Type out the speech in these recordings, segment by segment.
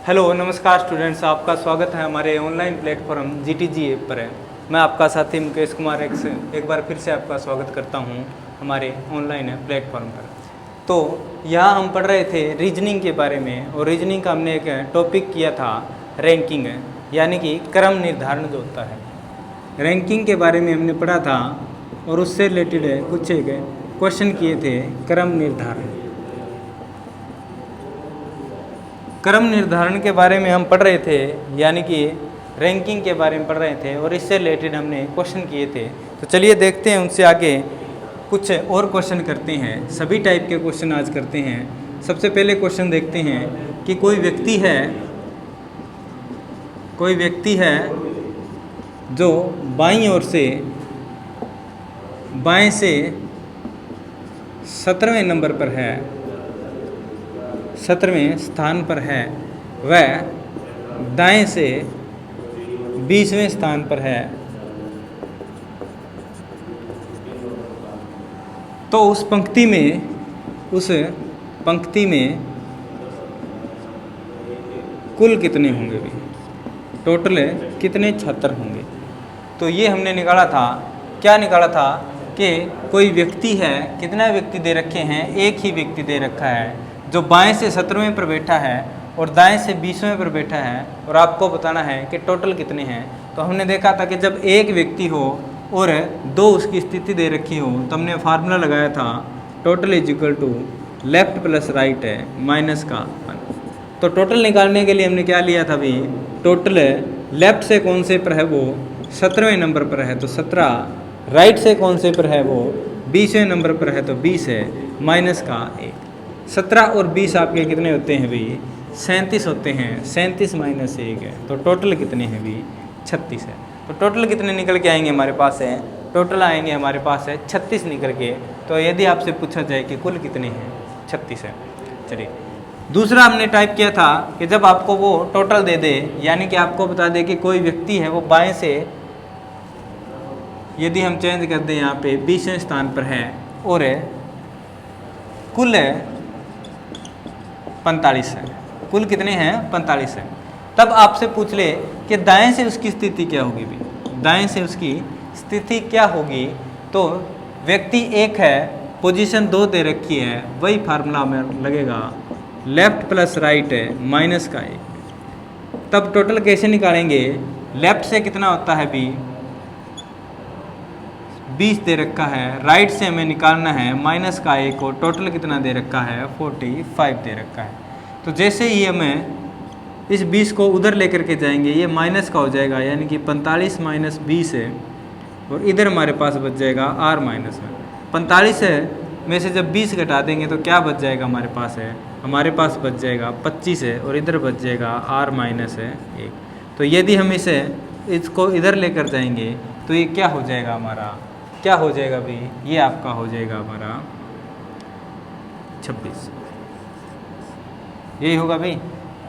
Hello नमस्कार students, आपका स्वागत है हमारे ऑनलाइन प्लेटफॉर्म GTG ऐप पर। मैं आपका साथी मुकेश कुमार एक बार फिर से आपका स्वागत करता हूं हमारे ऑनलाइन प्लेटफॉर्म पर। तो यहाँ हम पढ़ रहे थे रीजनिंग के बारे में, और रीजनिंग का हमने एक टॉपिक किया था रैंकिंग, यानी कि क्रम निर्धारण जो होता है। रैंकिंग के बारे में हमने पढ़ा था और उससे रिलेटेड कुछ एक क्वेश्चन किए थे। क्रम निर्धारण के बारे में हम पढ़ रहे थे, यानी कि रैंकिंग के बारे में पढ़ रहे थे, और इससे रिलेटेड हमने क्वेश्चन किए थे। तो चलिए देखते हैं उनसे आगे कुछ और क्वेश्चन करते हैं। सभी टाइप के क्वेश्चन आज करते हैं। सबसे पहले क्वेश्चन देखते हैं कि कोई व्यक्ति है जो बाईं ओर से बाएं से 17वें नंबर पर है, 17वें स्थान पर है, वह दाएं से 20वें स्थान पर है। तो उस पंक्ति में कुल कितने होंगे भी, टोटल कितने छात्र होंगे। तो ये हमने निकाला था। क्या निकाला था कि कोई व्यक्ति है, कितना व्यक्ति दे रखे हैं, एक ही व्यक्ति दे रखा है जो बाएं से 17वें पर बैठा है और दाएं से 20वें पर बैठा है, और आपको बताना है कि टोटल कितने हैं। तो हमने देखा था कि जब एक व्यक्ति हो और दो उसकी स्थिति दे रखी हो, तो हमने फार्मूला लगाया था total is equal to left plus right है माइनस का 1। तो टोटल निकालने के लिए हमने क्या लिया था भाई, टोटल लेफ्ट से कौन से पर है वो 17वें नंबर पर है तो 17, राइट से कौन से पर है वो 20वें नंबर पर है तो 20 है, माइनस का 1। 17 और 20 आपके कितने होते हैं भाई, 37 होते हैं। 37 माइनस 1 है, तो टोटल कितने हैं भाई, 36 है। तो टोटल कितने निकल के आएंगे हमारे पास है, टोटल आएंगे हमारे पास है 36 निकल के। तो यदि आपसे पूछा जाए कि कुल कितने हैं, 36 है। चलिए दूसरा हमने टाइप किया था कि जब आपको वो टोटल दे दे, यानी कि आपको बता दे कि कोई व्यक्ति है वो बाएं से, यदि हम चेंज कर दें यहाँ पे 20वें स्थान पर है और कुल 45 है, कुल कितने हैं 45 है। तब आपसे पूछ ले कि दाएं से उसकी स्थिति क्या होगी भी, दाएं से उसकी स्थिति क्या होगी। तो व्यक्ति एक है, पोजीशन 2 दे रखी है, वही फार्मूला में लगेगा लेफ्ट प्लस राइट है माइनस का 1। तब टोटल कैसे निकालेंगे, लेफ्ट से कितना होता है भी 20 दे रखा है, राइट से हमें निकालना है माइनस का 1, और टोटल कितना दे रखा है 45 दे रखा है। तो जैसे ही हमें इस 20 को उधर लेकर के जाएंगे, ये माइनस का हो जाएगा, यानी कि 45 माइनस 20 है, और इधर हमारे पास बच जाएगा r माइनस में 45 है में से जब 20 घटा देंगे तो क्या बच जाएगा हमारे पास है, हमारे पास बच जाएगा 25 है, और इधर बच जाएगा r माइनस है 1। तो यदि हम इसको इधर लेकर जाएंगे तो ये क्या हो जाएगा हमारा, क्या हो जाएगा भाई, ये आपका हो जाएगा हमारा 26। यही होगा भाई।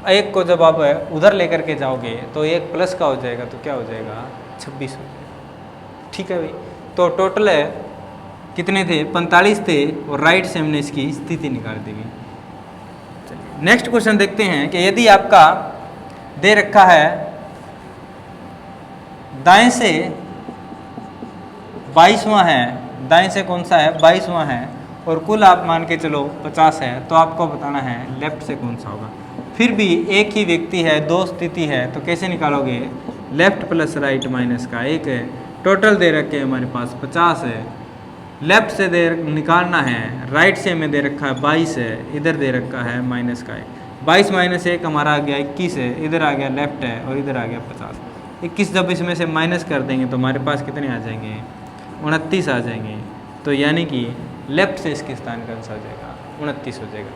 एक को जब आप उधर लेकर के जाओगे तो एक प्लस का हो जाएगा, तो क्या हो जाएगा 26 हो जाएगा। ठीक है भाई। तो टोटल है कितने थे, 45 थे, और राइट से हमने इसकी स्थिति निकाल दी। चलिए नेक्स्ट क्वेश्चन देखते हैं कि यदि आपका दे रखा है दाएं से 22वां है, दाएं से कौन सा है 22वां है, और कुल आप मान के चलो 50 है, तो आपको बताना है लेफ्ट से कौन सा होगा। फिर भी एक ही व्यक्ति है, 2 स्थिति है, तो कैसे निकालोगे, लेफ्ट प्लस राइट माइनस का 1 है, टोटल दे रखे हमारे पास 50 है, लेफ्ट से निकालना है, राइट से हमें दे रखा है 22 है, इधर दे रखा है माइनस का 1। 22 माइनस 1 हमारा आ गया 21 है, इधर आ गया लेफ्ट है, और इधर आ गया 50। 21 जब इसमें से माइनस कर देंगे तो हमारे पास कितने आ जाएंगे, 29 आ जाएंगे। तो यानी कि लेफ्ट से इसके स्थान का आंसर हो जाएगा 29 हो जाएगा।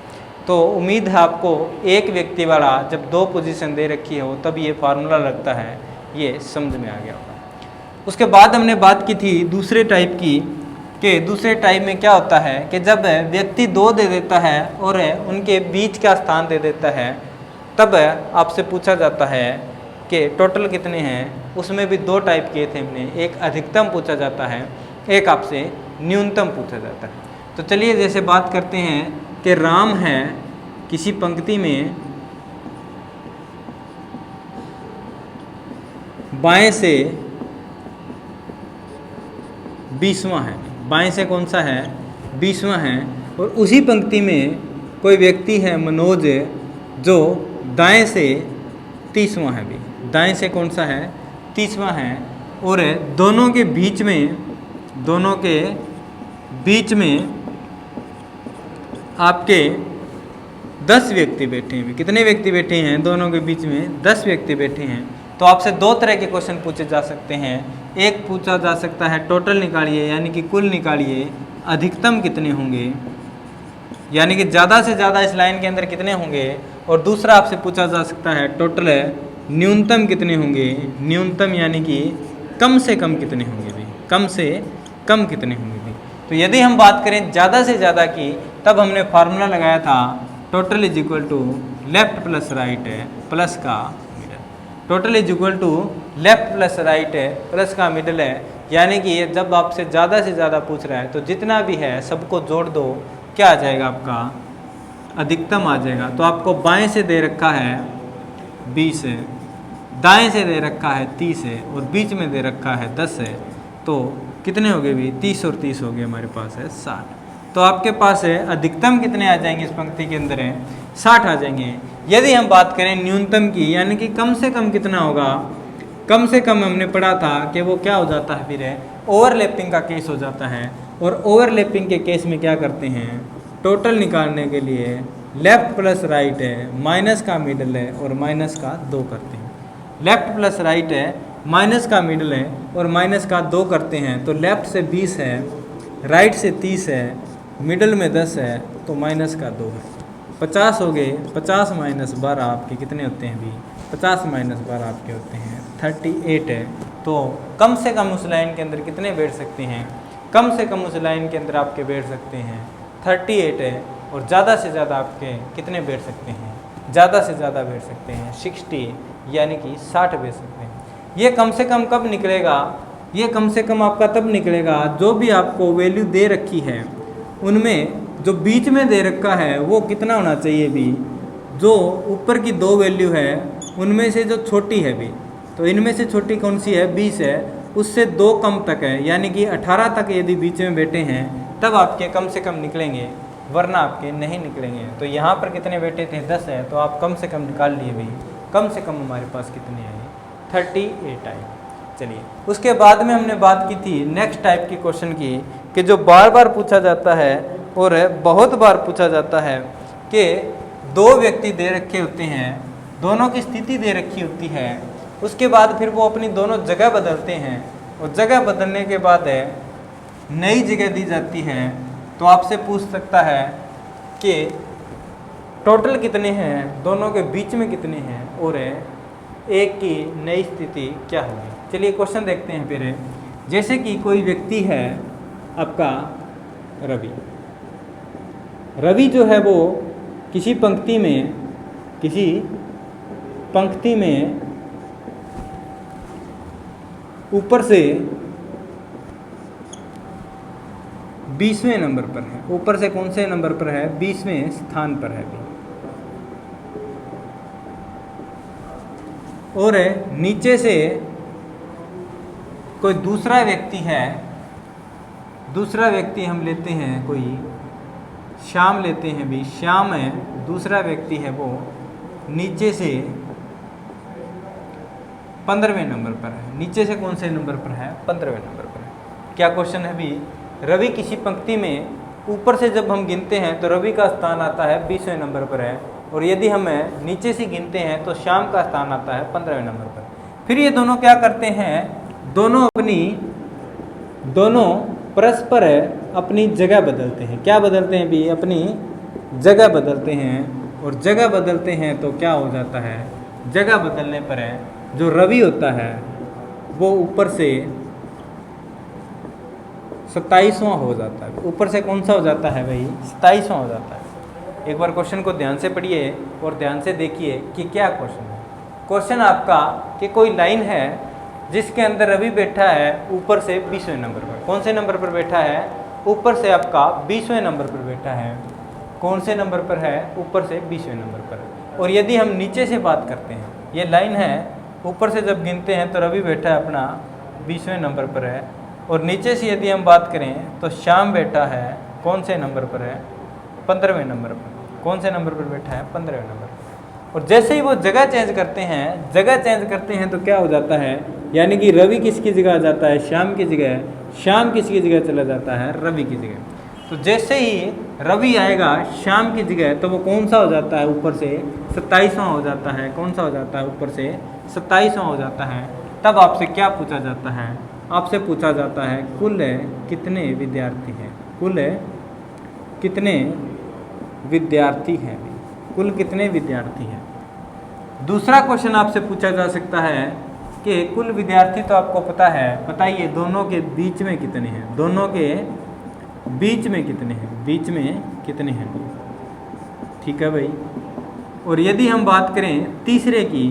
तो उम्मीद है आपको एक व्यक्ति वाला जब 2 पोजीशन दे रखी हो तब ये फार्मूला लगता है, ये समझ में आ गया होगा। उसके बाद हमने बात की थी दूसरे टाइप की, कि दूसरे टाइप में क्या होता है कि जब व्यक्ति 2 दे देता है और उनके बीच का स्थान दे देता है, तब आपसे पूछा जाता है कि टोटल कितने हैं। उसमें भी 2 टाइप किए थे हमने, एक अधिकतम पूछा जाता है, एक आपसे न्यूनतम पूछा जाता है। तो चलिए जैसे बात करते हैं कि राम है किसी पंक्ति में बाएं से 20वां है, बाएं से कौन सा है 20वां है। और उसी पंक्ति में कोई व्यक्ति है मनोज जो दाएं से 30वां है भी, दाएं से कौन सा है 30वां है। और दोनों के बीच में आपके 10 व्यक्ति बैठे हैं। कितने व्यक्ति बैठे हैं दोनों के बीच में 10 व्यक्ति बैठे हैं। तो आपसे दो तरह के क्वेश्चन पूछे जा सकते हैं। एक पूछा जा सकता है टोटल निकालिए यानी कि कुल निकालिए, अधिकतम कितने होंगे यानी कि ज़्यादा से ज़्यादा इस लाइन के अंदर कितने होंगे। और दूसरा आपसे पूछा जा सकता है टोटल न्यूनतम कितने होंगे, न्यूनतम यानी कि कम से कम कितने होंगे भी, कम से कम कितने होंगे भी। तो यदि हम बात करें ज़्यादा से ज़्यादा की, तब हमने फार्मूला लगाया था total is equal to left plus right है प्लस का middle. Total is equal to left plus right है प्लस का मिडल है। यानी कि जब आपसे ज़्यादा से ज़्यादा पूछ रहा है तो जितना भी है सबको जोड़ दो, क्या आ जाएगा आपका अधिकतम आ जाएगा। तो आपको बाएं से दे रखा है 20 है, दाएं से दे रखा है 30 है और बीच में दे रखा है 10 है। तो कितने हो गए भी 30 और 30 हो गए, हमारे पास है 60। तो आपके पास है अधिकतम कितने आ जाएंगे इस पंक्ति के अंदर है 60 आ जाएंगे। यदि हम बात करें न्यूनतम की यानी कि कम से कम कितना होगा, कम से कम हमने पढ़ा था कि वो क्या हो जाता है फिर ओवरलैपिंग का केस हो जाता है। और ओवरलैपिंग के केस में क्या करते हैं, टोटल निकालने के लिए लेफ्ट प्लस राइट है माइनस का मिडल है और माइनस का 2 करते हैं। लेफ्ट प्लस राइट है माइनस का मिडल है और माइनस का 2 करते हैं। तो लेफ्ट से 20 है, राइट से 30 है, मिडल में 10 है तो माइनस का 2 है। 50 हो गए, 50 माइनस 12 आपके कितने होते हैं भी, 50 माइनस 12 आपके होते हैं 38 है। तो कम से कम उस लाइन के अंदर कितने बैठ सकते हैं, कम से कम उस लाइन के अंदर आपके बैठ सकते हैं 38 है। और ज़्यादा से ज़्यादा आपके कितने बैठ सकते हैं, ज़्यादा से ज़्यादा बैठ सकते हैं 60 यानी कि 60 बैठ सकते हैं। ये कम से कम कब निकलेगा, ये कम से कम आपका तब निकलेगा जो भी आपको वैल्यू दे रखी है उनमें जो बीच में दे रखा है वो कितना होना चाहिए भी, जो ऊपर की 2 वैल्यू है उनमें से जो छोटी है भी, तो इनमें से छोटी कौन सी है 20 है, उससे 2 कम तक है यानी कि 18 तक यदि बीच में बैठे हैं तब आपके कम से कम निकलेंगे, वरना आपके नहीं निकलेंगे। तो यहाँ पर कितने बैठे थे 10 है, तो आप कम से कम निकाल लिए भाई, कम से कम हमारे पास कितने आए 38 आए। चलिए उसके बाद में हमने बात की थी नेक्स्ट टाइप की क्वेश्चन की, कि जो बार बार पूछा जाता है और बहुत बार पूछा जाता है कि 2 व्यक्ति दे रखे होते हैं, दोनों की स्थिति दे रखी होती है, उसके बाद फिर वो अपनी दोनों जगह बदलते हैं और जगह बदलने के बाद नई जगह दी जाती है। तो आपसे पूछ सकता है कि टोटल कितने हैं, दोनों के बीच में कितने हैं और एक की नई स्थिति क्या होगी। चलिए क्वेश्चन देखते हैं फिर। जैसे कि कोई व्यक्ति है आपका रवि, रवि जो है वो किसी पंक्ति में ऊपर से 20वें नंबर पर है। ऊपर से कौन से नंबर पर है, 20वें स्थान पर है भी। और नीचे से कोई दूसरा व्यक्ति है, दूसरा व्यक्ति हम लेते हैं कोई श्याम लेते हैं भी, श्याम है दूसरा व्यक्ति है, वो नीचे से 15वें नंबर पर है। नीचे से कौन से नंबर पर है, 15वें नंबर पर है। क्या क्वेश्चन है भी, रवि किसी पंक्ति में ऊपर से जब हम गिनते हैं तो रवि का स्थान आता है 20वें नंबर पर है, और यदि हम नीचे से गिनते हैं तो श्याम का स्थान आता है 15वें नंबर पर। फिर ये दोनों क्या करते हैं, दोनों परस्पर अपनी जगह बदलते हैं। क्या बदलते हैं भी, अपनी जगह बदलते हैं। और जगह बदलते हैं तो क्या हो जाता है, जगह बदलने पर जो रवि होता है वो ऊपर से 27वां हो जाता है। ऊपर से कौन सा हो जाता है भाई, 27वां हो जाता है। एक बार क्वेश्चन को ध्यान से पढ़िए और ध्यान से देखिए कि क्या क्वेश्चन है। क्वेश्चन आपका कि कोई लाइन है जिसके अंदर रवि बैठा है ऊपर से 20वें नंबर पर। कौन से नंबर पर बैठा है, ऊपर से आपका 20वें नंबर पर बैठा है। कौन से नंबर पर है, ऊपर से 20वें नंबर पर। और यदि हम नीचे से बात करते हैं, ये लाइन है ऊपर से जब गिनते हैं तो रवि बैठा है अपना 20वें नंबर पर है, और नीचे से यदि हम बात करें तो श्याम बैठा है कौन से नंबर पर है, 15वें नंबर पर। कौन से नंबर पर बैठा है, 15वें नंबर पर। और जैसे ही वो जगह चेंज करते हैं तो क्या हो जाता है, यानी कि रवि किसकी जगह आ जाता है, श्याम की जगह, श्याम किसकी जगह चला जाता है, रवि की जगह। तो जैसे ही रवि आएगा श्याम की जगह तो वो कौन सा हो जाता है, ऊपर से 27वां हो जाता है। कौन सा हो जाता है, ऊपर से 27वां हो जाता है। तब आपसे क्या पूछा जाता है, आपसे पूछा जाता है कुल कितने विद्यार्थी हैं, कुल कितने विद्यार्थी हैं, कुल कितने विद्यार्थी हैं। दूसरा क्वेश्चन आपसे पूछा जा सकता है कि कुल विद्यार्थी तो आपको पता है, बताइए दोनों के बीच में कितने हैं, दोनों के बीच में कितने हैं, बीच में कितने हैं। ठीक है भाई। और यदि हम बात करें तीसरे की,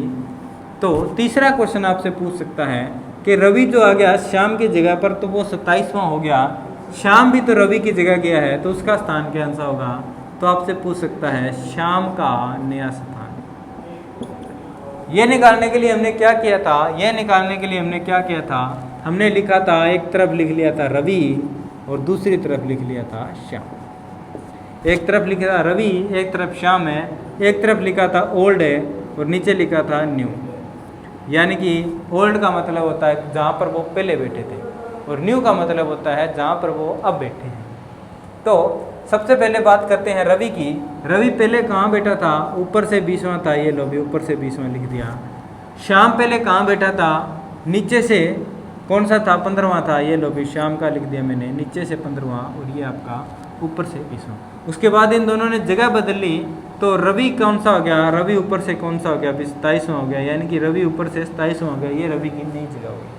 तो तीसरा क्वेश्चन आपसे पूछ सकता है कि रवि जो आ गया श्याम की जगह पर तो वो 27वां हो गया, श्याम भी तो रवि की जगह गया है तो उसका स्थान कौन सा होगा। तो आपसे पूछ सकता है श्याम का नया स्थान। ये निकालने के लिए हमने क्या किया था, हमने लिखा था, एक तरफ लिख लिया था रवि और दूसरी तरफ लिख लिया था श्याम। एक तरफ लिखा था रवि, एक तरफ श्याम है, एक तरफ लिखा था ओल्ड है और नीचे लिखा था न्यू। यानी कि ओल्ड का मतलब होता है जहाँ पर वो पहले बैठे थे, और न्यू का मतलब होता है जहाँ पर वो अब बैठे हैं। तो सबसे पहले बात करते हैं रवि की। रवि पहले कहाँ बैठा था, ऊपर से 20वां था, ये लो भी ऊपर से 20वां लिख दिया। श्याम पहले कहाँ बैठा था, नीचे से कौन सा था, 15वां था, ये लो भी श्याम का लिख दिया मैंने, नीचे से 15वां और ये आपका ऊपर से 20वां। उसके बाद इन दोनों ने जगह बदल ली तो रवि कौन सा हो गया, रवि ऊपर से कौन सा हो गया, 27वां हो गया, यानी कि रवि ऊपर से 27वां हो गया, ये रवि की नई जगह होगी।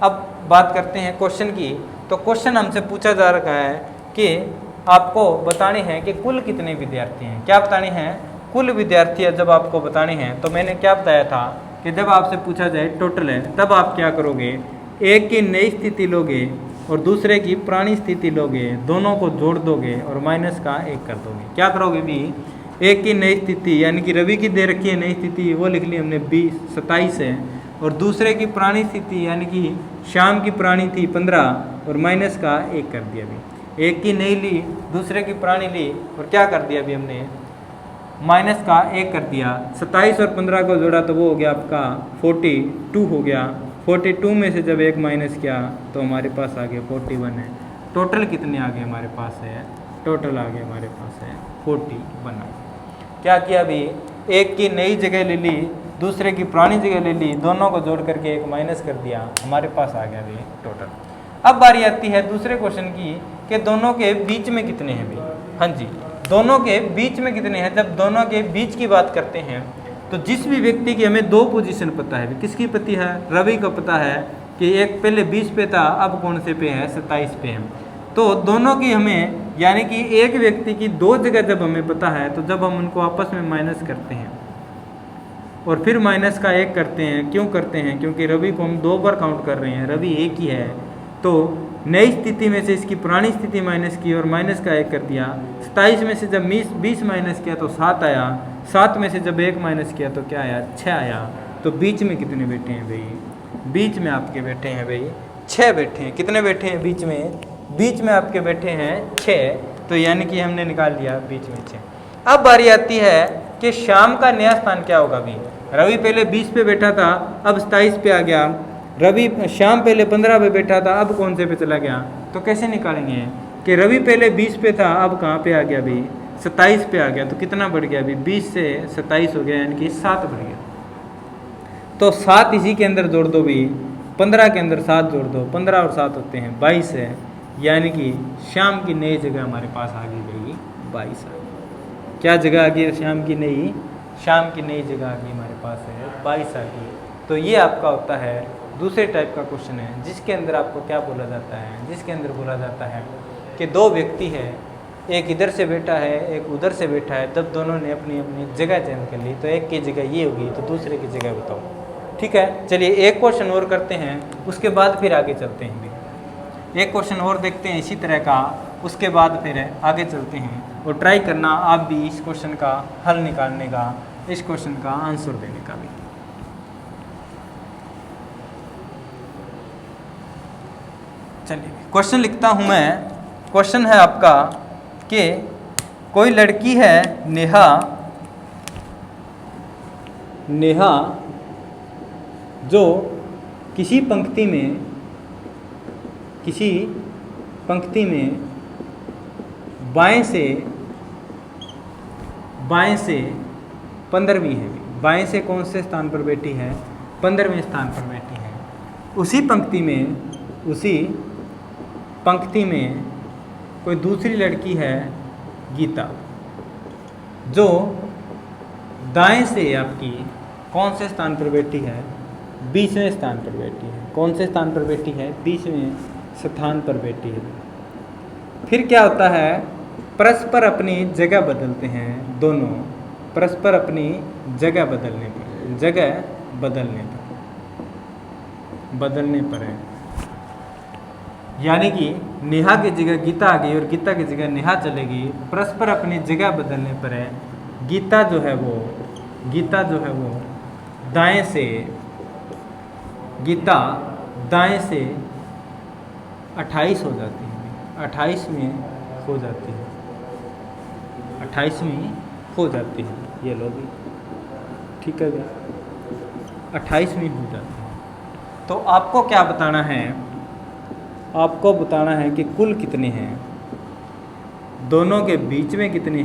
अब बात करते हैं क्वेश्चन की। तो क्वेश्चन हमसे पूछा जा रहा है कि आपको बताने हैं कि कुल कितने विद्यार्थी हैं। क्या बताने हैं, कुल विद्यार्थी जब आपको बताने हैं तो मैंने क्या बताया था कि जब आपसे पूछा जाए टोटल है तब आप क्या करोगे, एक की नई स्थिति लोगे और दूसरे की पुरानी स्थिति लोगे, दोनों को जोड़ दोगे और माइनस का 1 कर दोगे। क्या करोगे भी, एक की नई स्थिति यानी कि रवि की दे रखी है नई स्थिति, वो लिख ली हमने 27 है, और दूसरे की पुरानी स्थिति यानी कि श्याम की पुरानी थी 15 और माइनस का 1 कर दिया भी। एक की नई ली, दूसरे की पुरानी ली और क्या कर दिया अभी हमने, माइनस का 1 कर दिया। 27 और 15 को जोड़ा तो वो हो गया आपका 42 हो गया। 42 में से जब 1 माइनस किया तो हमारे पास आ गया 41 है। टोटल कितने आ गए हमारे पास है, टोटल आ गए हमारे पास है 41। क्या किया अभी, एक की नई जगह ले ली, दूसरे की पुरानी जगह ले ली, दोनों को जोड़ करके 1 माइनस कर दिया, हमारे पास आ गया अभी टोटल। अब बारी आती है दूसरे क्वेश्चन की कि दोनों के बीच में कितने हैं भी। हाँ जी, दोनों के बीच में कितने हैं। जब दोनों के बीच की बात करते हैं तो जिस भी व्यक्ति की हमें 2 पोजीशन पता है, किसकी पति है, रवि को पता है कि एक पहले 20 पे था अब कौन से पे है, 27 पे है। तो दोनों की हमें यानी कि एक व्यक्ति की 2 जगह जब हमें पता है तो जब हम उनको आपस में माइनस करते हैं और फिर माइनस का 1 करते हैं, क्यों करते हैं, क्योंकि रवि को हम 2 बार काउंट कर रहे हैं, रवि एक ही है। तो नई स्थिति में से इसकी पुरानी स्थिति माइनस की और माइनस का 1 कर दिया। 27 में से जब 20 माइनस किया तो 7 आया, 7 में से जब 1 माइनस किया तो क्या आया, 6 आया। तो बीच में कितने बैठे हैं भाई, बीच में आपके बैठे हैं भाई 6 बैठे हैं। कितने बैठे हैं बीच में, बीच में आपके बैठे हैं 6। तो यानी कि हमने निकाल लिया बीच में 6। अब बारी आती है कि श्याम का नया स्थान क्या होगा भी। रवि पहले 20 पे बैठा था अब 27 पे आ गया, श्याम पहले 15 पे बैठा था अब कौन से पे चला गया। तो कैसे निकालेंगे कि रवि पहले 20 पे था अब कहाँ पे आ गया भाई, 27 पे आ गया। तो कितना बढ़ गया अभी, 20 से 27 हो गया, यानी कि 7 बढ़ गया। तो 7 इसी के अंदर जोड़ दो भी, 15 के अंदर 7 जोड़ दो, 15 और 7 होते हैं 22 है। यानी कि श्याम की नई जगह हमारे पास आ गई भाई 22 आ गई। क्या जगह आ गई श्याम की नई, श्याम की नई जगह आ गई हमारे पास है 22 आ गई। तो ये आपका होता है दूसरे टाइप का क्वेश्चन है, जिसके अंदर आपको क्या बोला जाता है, जिसके अंदर बोला जाता है कि 2 व्यक्ति है, एक इधर से बैठा है एक उधर से बैठा है, जब दोनों ने अपनी अपनी जगह चेंज कर ली तो एक की जगह ये होगी तो दूसरे की जगह बताओ। ठीक है, चलिए एक क्वेश्चन और करते हैं, उसके बाद फिर आगे चलते हैं भी। एक क्वेश्चन और देखते हैं इसी तरह का, उसके बाद फिर आगे चलते हैं। और ट्राई करना आप भी इस क्वेश्चन का हल निकालने का, इस क्वेश्चन का आंसर देने का भी। चलिए क्वेश्चन लिखता हूँ मैं। क्वेश्चन है आपका कि कोई लड़की है नेहा, नेहा जो किसी पंक्ति में बाएं से 15वीं है। बाएं से कौन से स्थान पर बैठी है? 15वें स्थान पर बैठी है। उसी पंक्ति में कोई दूसरी लड़की है गीता, जो दाएं से आपकी कौन से स्थान पर बैठी है? 20वें स्थान पर बैठी है। कौन से स्थान पर बैठी है? 20वें स्थान पर बैठी है। फिर क्या होता है? परस्पर अपनी जगह बदलते हैं दोनों, परस्पर अपनी जगह बदलने पर है। यानी कि नेहा की जगह गीता आ गई और गीता की जगह नेहा चलेगी। परस्पर अपनी जगह बदलने पर है। गीता जो है वो दाएं से 28 हो जाती है, 28वीं हो जाती है, 28वीं हो जाती है। ये लो भी, ठीक है भाई, 28वीं हो जाती है। तो आपको क्या बताना है? आपको बताना है कि कुल कितने हैं, दोनों के बीच में कितने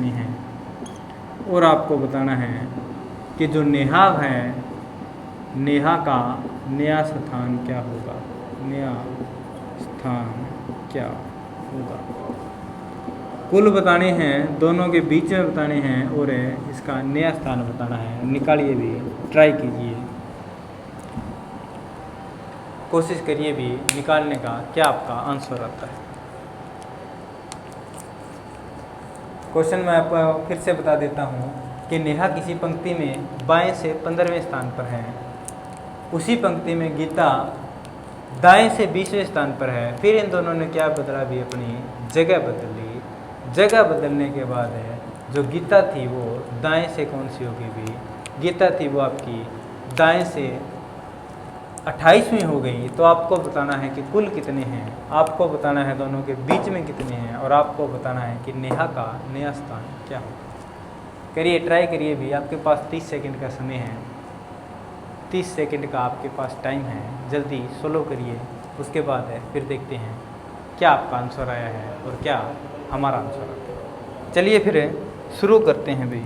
हैं, और आपको बताना है कि जो नेहा है, नेहा का नया स्थान क्या होगा, कुल बताने हैं, दोनों के बीच में बताने हैं, और इसका नया स्थान बताना है। निकालिए भी, ट्राई कीजिए, कोशिश करिए भी निकालने का, क्या आपका आंसर आता है। क्वेश्चन मैं आपको फिर से बता देता हूँ कि नेहा किसी पंक्ति में बाएं से 15वें स्थान पर है। उसी पंक्ति में गीता दाएं से 20वें स्थान पर है। फिर इन दोनों ने क्या बदला भी? अपनी जगह बदल ली। जगह बदलने के बाद है जो गीता थी वो दाएं से कौन सी होगी भी? गीता थी वो आपकी दाएं से 28वीं हो गई। तो आपको बताना है कि कुल कितने हैं, आपको बताना है दोनों के बीच में कितने हैं, और आपको बताना है कि नेहा का नया स्थान क्या होगा। करिए, ट्राई करिए भी। आपके पास 30 सेकंड का समय है, 30 सेकंड का आपके पास टाइम है। जल्दी सोलो करिए, उसके बाद है फिर देखते हैं क्या आपका आंसर आया है और क्या हमारा आंसर आता है। चलिए फिर शुरू करते हैं भाई।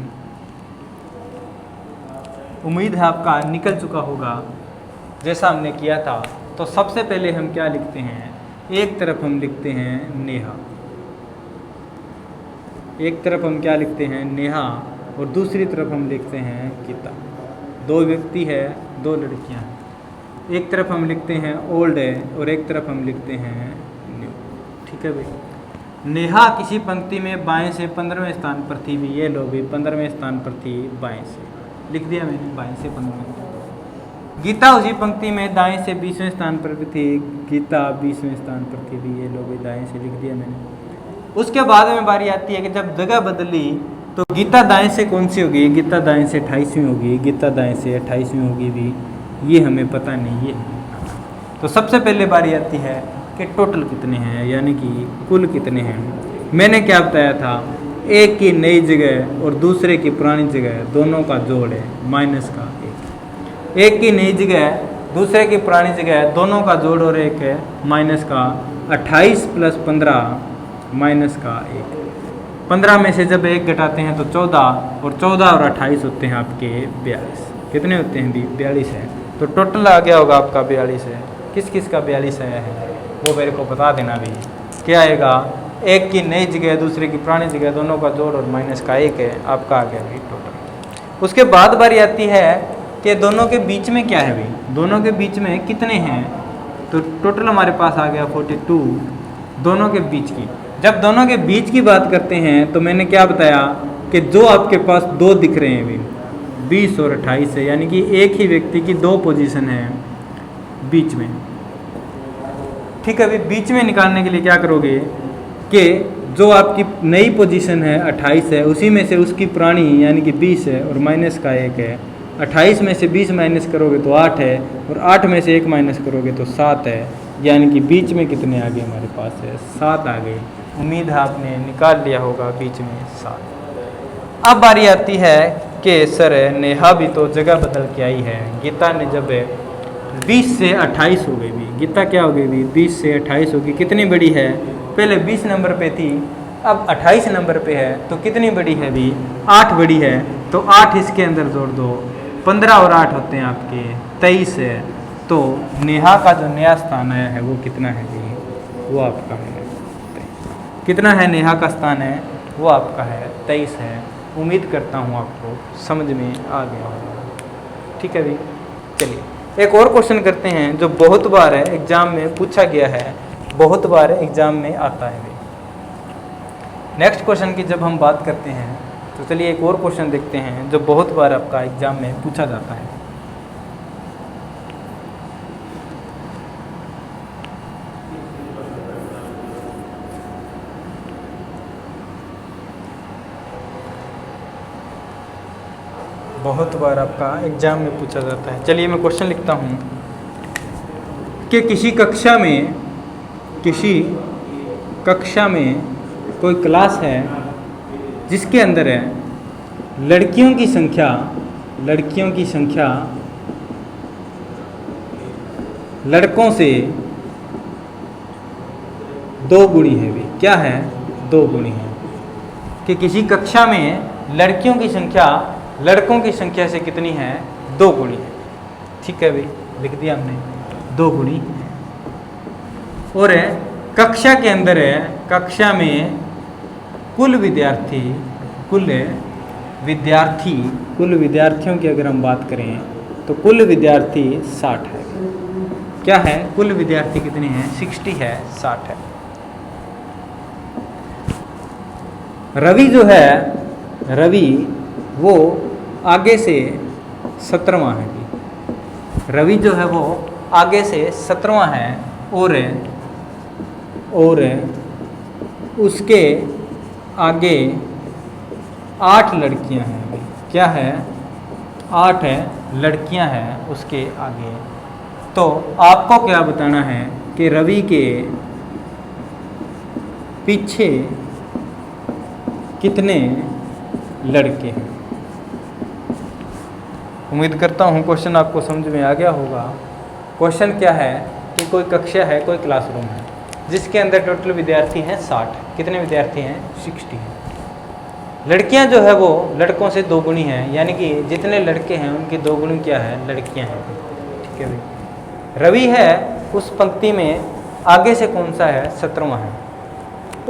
उम्मीद है आपका निकल चुका होगा जैसा हमने किया था। तो सबसे पहले हम क्या लिखते हैं? एक तरफ हम लिखते हैं नेहा, एक तरफ हम क्या लिखते हैं? नेहा, और दूसरी तरफ हम लिखते हैं गीता। दो व्यक्ति है, दो लड़कियां हैं। एक तरफ हम लिखते हैं ओल्ड है और एक तरफ हम लिखते हैं न्यू। ठीक है भाई। नेहा किसी पंक्ति में बाएं से 15वें स्थान पर थी भी। ये लो भी, 15वें स्थान पर थी बाएं से, लिख दिया मैंने, बाएं से 15वें। गीता उसी पंक्ति में दाएं से 20वें स्थान पर भी थी। गीता 20वें स्थान पर थी भी। ये लो भी, दाएं से लिख दिया मैंने। उसके बाद में बारी आती है कि जब जगह बदली तो गीता दाएं से कौन सी होगी? गीता दाएं से 28वीं होगी। गीता दाएं से 28वीं होगी भी, ये हमें पता नहीं है। तो सबसे पहले बारी आती है कि टोटल कितने हैं, यानी कि कुल कितने हैं। मैंने क्या बताया था? एक की नई जगह और दूसरे की पुरानी जगह दोनों का जोड़ है माइनस का 1। एक की नई जगह दूसरे की पुरानी जगह दोनों का जोड़ और 1 है माइनस का 28 + 15 माइनस का 1। 15 में से जब 1 घटाते हैं तो 14, और 14 और 28 होते हैं आपके 42। कितने होते हैं? 42 है। तो टोटल आ गया होगा आपका 42 है। किस किस का 42 आया है वो मेरे को बता देना भी। क्या आएगा? एक की नई जगह दूसरे की पुरानी जगह दोनों का जोड़ और माइनस का 1 है, आपका आ गया भाई टोटल। उसके बाद बारी आती है कि दोनों के बीच में क्या है भाई? दोनों के बीच में कितने हैं? तो टोटल हमारे पास आ गया 42 दोनों के बीच की। जब दोनों के बीच की बात करते हैं तो मैंने क्या बताया कि जो आपके पास दो दिख रहे हैं अभी 20 और 28 है, यानी कि एक ही व्यक्ति की 2 पोजीशन है बीच में। ठीक है, अभी बीच में निकालने के लिए क्या करोगे कि जो आपकी नई पोजीशन है 28 है, उसी में से उसकी पुरानी यानी कि 20 है और माइनस का 1 है, 28 में से 20 माइनस करोगे तो 8 है, और 8 में से 1 माइनस करोगे तो 7 है, यानी कि बीच में कितने आ गए हमारे पास है 7 आ गए। उम्मीद है आपने निकाल लिया होगा बीच में 7। अब बारी आती है कि सर नेहा भी तो जगह बदल के आई है। गीता ने जब 20 से 28 हो गई भी, गीता क्या हो गई भी 20 से 28 होगी, कितनी बड़ी है? पहले 20 नंबर पे थी, अब 28 नंबर पे है, तो कितनी बड़ी है भी 8 बड़ी है। तो 8 इसके अंदर जोड़ दो, 15 और 8 होते हैं आपके 23 है। तो नेहा का जो नया स्थान आया है वो कितना है जी? वो आपका है कितना है? नेहा का स्थान है वो आपका है 23 है। उम्मीद करता हूँ आपको समझ में आ गया होगा। ठीक है भी, चलिए एक और क्वेश्चन करते हैं जो बहुत बार है एग्जाम में पूछा गया है, बहुत बार एग्जाम में आता है। नेक्स्ट क्वेश्चन की जब हम बात करते हैं तो चलिए एक और क्वेश्चन देखते हैं जो बहुत बार आपका एग्जाम में पूछा जाता है। बहुत बार आपका एग्जाम में पूछा जाता है। चलिए मैं क्वेश्चन लिखता हूँ कि किसी कक्षा में कोई क्लास है जिसके अंदर है लड़कियों की संख्या लड़कों से 2 गुणी है भी। क्या है? 2 गुणी है। कि किसी कक्षा में लड़कियों की संख्या लड़कों की संख्या से कितनी है? 2 गुणी है। ठीक है भाई, लिख दिया हमने 2 गुणी है। और है कक्षा के अंदर है, कक्षा में कुल विद्यार्थियों की अगर हम बात करें तो कुल विद्यार्थी 60 है। क्या है? कुल विद्यार्थी कितने हैं? 60 है, 60 है। रवि जो है, रवि वो आगे से 17वां है। रवि जो है वो आगे से 17वां है, और उसके आगे 8 लड़कियां हैं। क्या है? 8 है लड़कियां हैं उसके आगे। तो आपको क्या बताना है कि रवि के पीछे कितने लड़के हैं? उम्मीद करता हूँ क्वेश्चन आपको समझ में आ गया होगा। क्वेश्चन क्या है कि कोई कक्षा है, कोई क्लासरूम है जिसके अंदर टोटल विद्यार्थी हैं 60। कितने विद्यार्थी हैं? 60 हैं। लड़कियां जो है वो लड़कों से 2 गुणी हैं, यानी कि जितने लड़के हैं उनकी 2 गुणी क्या है? लड़कियां हैं। ठीक है भाई। रवि है उस पंक्ति में आगे से कौन सा है? 17वां है।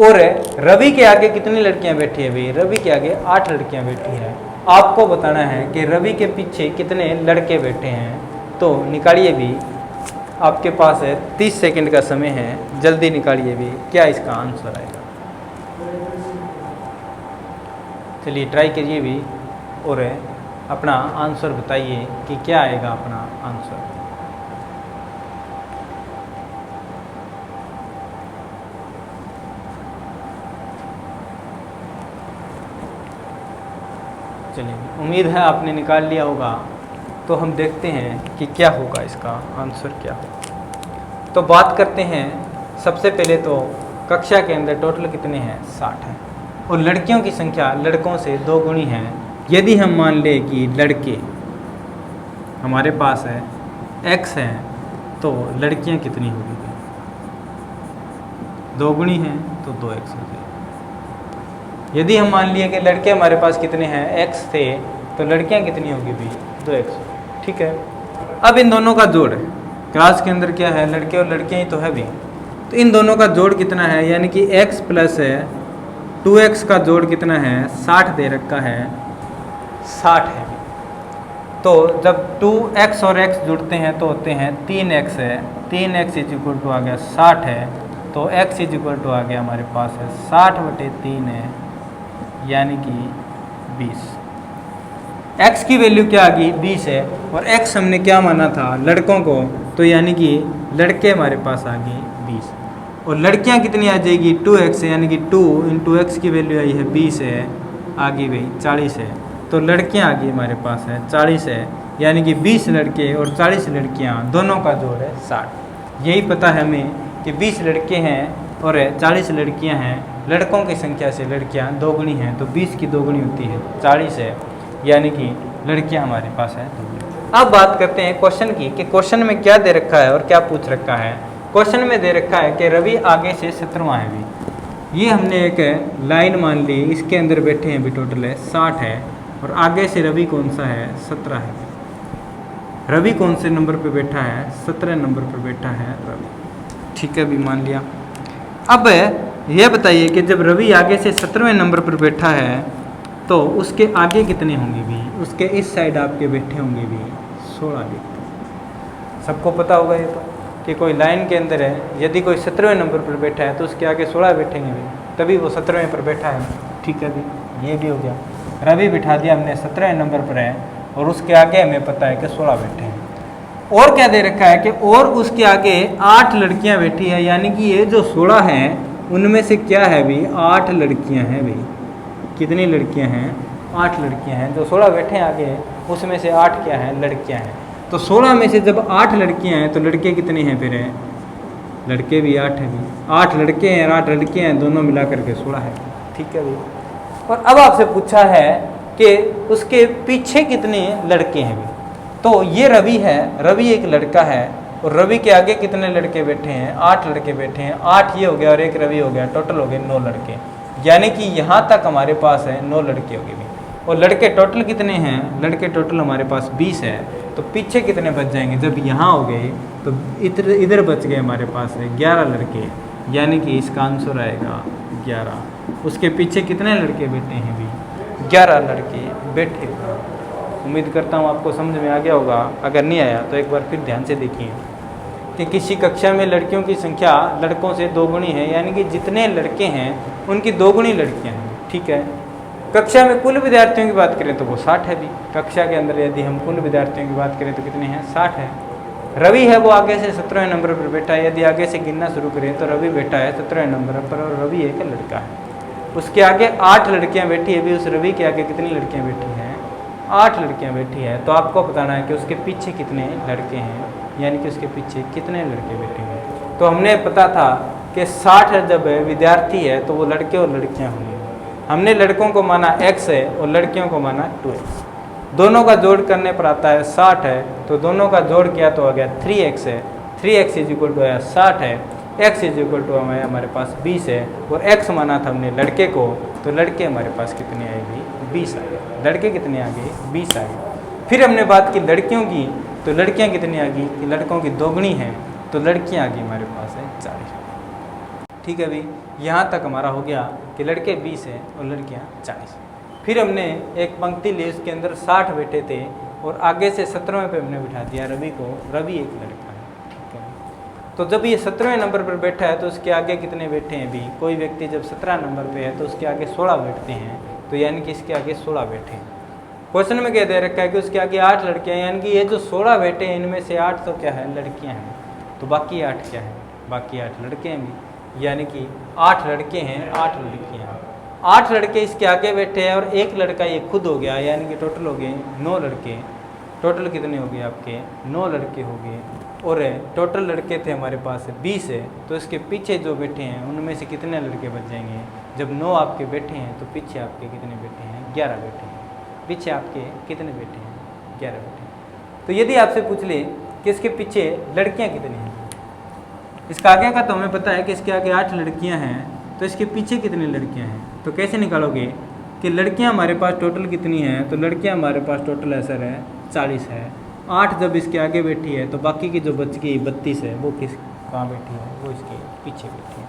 और रवि के आगे कितनी लड़कियां बैठी है भाई? रवि के आगे 8 लड़कियां बैठी है। आपको बताना है कि रवि के पीछे कितने लड़के बैठे हैं। तो निकालिए भी, आपके पास है 30 सेकंड का समय है, जल्दी निकालिए भी क्या इसका आंसर आएगा। चलिए ट्राई करिए भी और अपना आंसर बताइए कि क्या आएगा अपना आंसर। चलिए उम्मीद है आपने निकाल लिया होगा। तो हम देखते हैं कि क्या होगा, इसका आंसर क्या होगा। तो बात करते हैं सबसे पहले तो कक्षा के अंदर टोटल कितने हैं? 60 हैं। और लड़कियों की संख्या लड़कों से 2 गुणी है। यदि हम मान लें कि लड़के हमारे पास है x है, तो लड़कियां कितनी होगी? 2 गुणी हैं तो 2x हो गई। यदि हम मान लिए कि लड़के हमारे पास कितने हैं? x थे, तो लड़कियां कितनी होगी भी? 2x। ठीक है। अब इन दोनों का जोड़, क्लास के अंदर क्या है? लड़के और लड़कियां ही तो है भी। तो इन दोनों का जोड़ कितना है? यानी कि x प्लस है 2x का जोड़ कितना है? 60 दे रखा है, 60 है। तो जब 2x और x जुड़ते हैं तो होते हैं 3x है। 3x इज इक्वल टू आ गया 60 है। तो x इज इक्वल टू आ गया हमारे पास है 60/3 है, यानी कि 20। x की वैल्यू क्या आ गई? 20 है। और x हमने क्या माना था? लड़कों को, तो यानी कि लड़के हमारे पास आ गए 20। और लड़कियां कितनी आ जाएगी? 2x है, यानी कि 2 × x की वैल्यू आई है 20 है, आ गई भाई 40 है। तो लड़कियां आगे हमारे पास है 40 है, यानी कि 20 लड़के और 40 लड़कियां दोनों का जोड़ है 60। यही पता है हमें कि 20 लड़के हैं और 40 लड़कियां हैं, लड़कों की संख्या से लड़कियां दोगुनी हैं, तो 20 की दोगुनी होती है 40 है, यानी कि लड़कियां हमारे पास है दोगुनी। अब बात करते हैं क्वेश्चन की कि क्वेश्चन में क्या दे रखा है और क्या पूछ रखा है। क्वेश्चन में दे रखा है कि रवि आगे से 17वां है भी। ये हमने एक लाइन मान ली, इसके अंदर बैठे हैं भी टोटल है 60 है, और आगे से रवि कौन सा है 17 है। रवि कौन से नंबर पे बैठा है 17 नंबर पे बैठा है रवि, ठीक है भी मान लिया। अब यह बताइए कि जब रवि आगे से 17वें नंबर पर बैठा है तो उसके आगे कितने होंगे भी, उसके इस साइड आपके बैठे होंगे भी 16 व्यक्ति। सबको पता होगा ये तो कि कोई लाइन के अंदर है, यदि कोई 17वें नंबर पर बैठा है तो उसके आगे 16 बैठेंगे भी, तभी वो 17वें पर बैठा है, ठीक है भी। ये भी हो गया, रवि बिठा दिया हमने 17वें नंबर पर है और उसके आगे हमें पता है कि 16 बैठे हैं। और क्या दे रखा है कि और उसके आगे 8 लड़कियां बैठी है, यानी कि ये जो 16 हैं उनमें से क्या है भी 8 लड़कियां हैं भाई। कितनी लड़कियां हैं 8 लड़कियां हैं, जो 16 बैठे हैं आगे उसमें से 8 क्या हैं लड़कियां हैं। तो 16 में से जब 8 लड़कियां हैं तो लड़के कितने हैं फिर हैं, लड़के भी 8 हैं भी, 8 लड़के हैं और 8 लड़कियां हैं, दोनों मिला करके 16 है, ठीक है भाई। और अब आपसे पूछा है कि उसके पीछे कितने लड़के हैं भी, तो ये रवि है, रवि एक लड़का है और रवि के आगे कितने लड़के बैठे हैं 8 लड़के बैठे हैं, 8 ये हो गया और एक रवि हो गया, टोटल हो गए 9 लड़के, यानी कि यहाँ तक हमारे पास है 9 लड़के हो गए भी। और लड़के टोटल कितने हैं, लड़के टोटल हमारे पास 20 है, तो पीछे कितने बच जाएंगे, जब यहाँ हो गए तो इधर बच गए हमारे पास है 11 लड़के, यानी कि इसका आंसर आएगा 11। उसके पीछे कितने लड़के बैठे हैं भी 11 लड़के बैठे हुए। उम्मीद करता हूँ आपको समझ में आ गया होगा, अगर नहीं आया तो एक बार फिर ध्यान से देखिए कि किसी कक्षा में लड़कियों की संख्या लड़कों से दोगुनी है, यानी कि जितने लड़के हैं उनकी दोगुनी लड़कियां हैं, ठीक है। कक्षा में कुल विद्यार्थियों की बात करें तो वो 60 है भी, कक्षा के अंदर यदि हम कुल विद्यार्थियों की बात करें तो कितने हैं 60 है। रवि है वो आगे से 17वें नंबर पर बैठा है, यदि आगे से गिनना शुरू करें तो रवि बैठा है 17वें नंबर पर और रवि एक लड़का है। उसके आगे 8 लड़कियाँ बैठी है भी, उस रवि के आगे कितनी लड़कियाँ बैठी हैं 8 लड़कियां बैठी है। तो आपको बताना है कि उसके पीछे कितने लड़के हैं, यानी कि उसके पीछे कितने लड़के बैठे हैं। तो हमने पता था कि 60 जब विद्यार्थी है तो वो लड़के और लड़कियां होंगे। हमने लड़कों को माना x है और लड़कियों को माना 2x। दोनों का जोड़ करने पर आता है 60 है, तो दोनों का जोड़ किया तो आ गया 3x है, 3x इज इक्वल टू आया 60 है, x इज इक्वल टू हमारे पास 20 है और x माना था हमने लड़के को, तो लड़के हमारे पास कितने आएगी 20 आ गए। लड़के कितने आ गए 20 आ गए। फिर हमने बात की लड़कियों की, तो लड़कियां कितनी आ गई कि लड़कों की दोगुनी है, तो लड़कियां आ गई हमारे पास है 40, ठीक है भाई। यहाँ तक हमारा हो गया कि लड़के 20 हैं और लड़कियाँ 40। फिर हमने एक पंक्ति ली, उसके अंदर 60 बैठे थे और आगे से 17वें पे हमने बिठा दिया रवि को, रवि एक लड़का है, ठीक है। तो जब ये 17वें नंबर पर बैठा है तो उसके आगे कितने बैठे हैं भी, कोई व्यक्ति जब 17 नंबर पे है तो उसके आगे 16 बैठते हैं, तो यानी कि इसके आगे 16 बैठे हैं। क्वेश्चन में क्या दे रखा है कि उसके आगे 8 लड़कियाँ, यानी कि ये जो 16 बैठे हैं इनमें से 8 तो क्या है लड़कियाँ हैं, तो बाकी 8 क्या है, बाकी 8 लड़के हैं भी, यानी कि 8 लड़के हैं 8 लड़कियाँ। 8 लड़के इसके आगे बैठे हैं और एक लड़का ये खुद हो गया, यानी कि टोटल हो गए 9 लड़के। टोटल कितने हो गए आपके 9 लड़के हो गए और टोटल लड़के थे हमारे पास 20 है, तो इसके पीछे जो बैठे हैं उनमें से कितने लड़के बच जाएंगे। जब 9 आपके बैठे हैं तो पीछे आपके कितने बैठे हैं 11 बैठे हैं, पीछे आपके कितने बैठे हैं 11 बैठे हैं। तो यदि आपसे पूछ ले कि इसके पीछे लड़कियां कितनी हैं, इसका आगे का तो हमें पता है कि इसके आगे 8 लड़कियां हैं, तो इसके पीछे कितनी लड़कियां हैं, तो कैसे निकालोगे कि लड़कियां हमारे पास टोटल कितनी हैं, तो लड़कियां हमारे पास टोटल है सर है 40 है। 8 जब इसके आगे बैठी है तो बाकी की जो बच गई 32 है वो कहाँ बैठी है, वो इसके पीछे बैठी है।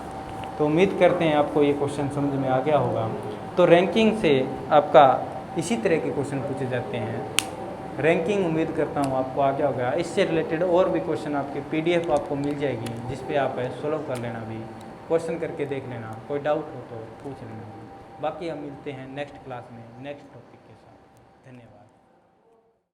तो उम्मीद करते हैं आपको ये क्वेश्चन समझ में आ गया होगा। तो रैंकिंग से आपका इसी तरह के क्वेश्चन पूछे जाते हैं। रैंकिंग उम्मीद करता हूँ आपको आ गया होगा। इससे रिलेटेड और भी क्वेश्चन आपके PDF आपको मिल जाएगी, जिस पे आप सोल्व कर लेना, भी क्वेश्चन करके देख लेना, कोई डाउट हो तो पूछ लेना। बाकी हम मिलते हैं नेक्स्ट क्लास में नेक्स्ट टॉपिक।